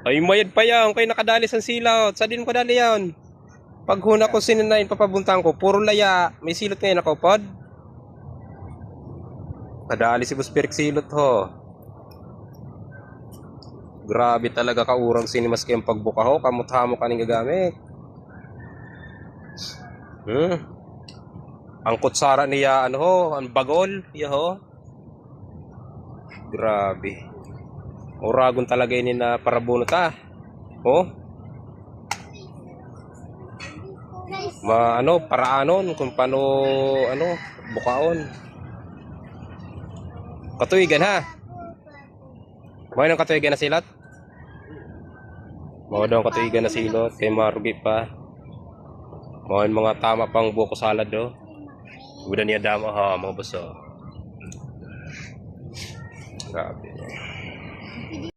Ay, mayad pa yan. Kaya nakadali sa silot. Sa din mo kadali yan. Pag huna ko sininayin papabuntang ko, puro laya. May silot ngayon ako, pod. Kadali si Buspirik silot ho. Grabe talaga kaurang sinimas kayong pagbuka ho. Kamutha mo kaning gagamit. Ang kutsara niya, ano ho, ang bagol. Iya ho. Grabe. Uragon talaga yun na parabunot ah. Oh. Paraanon kung paano bukaon. Katuigan ha. Mo nang katuigan na silot. Mo daw katuigan na silot kay marugi pa. Mo mga tama pang buko salad do. Udan niya damo ha, mga boss. Grabe.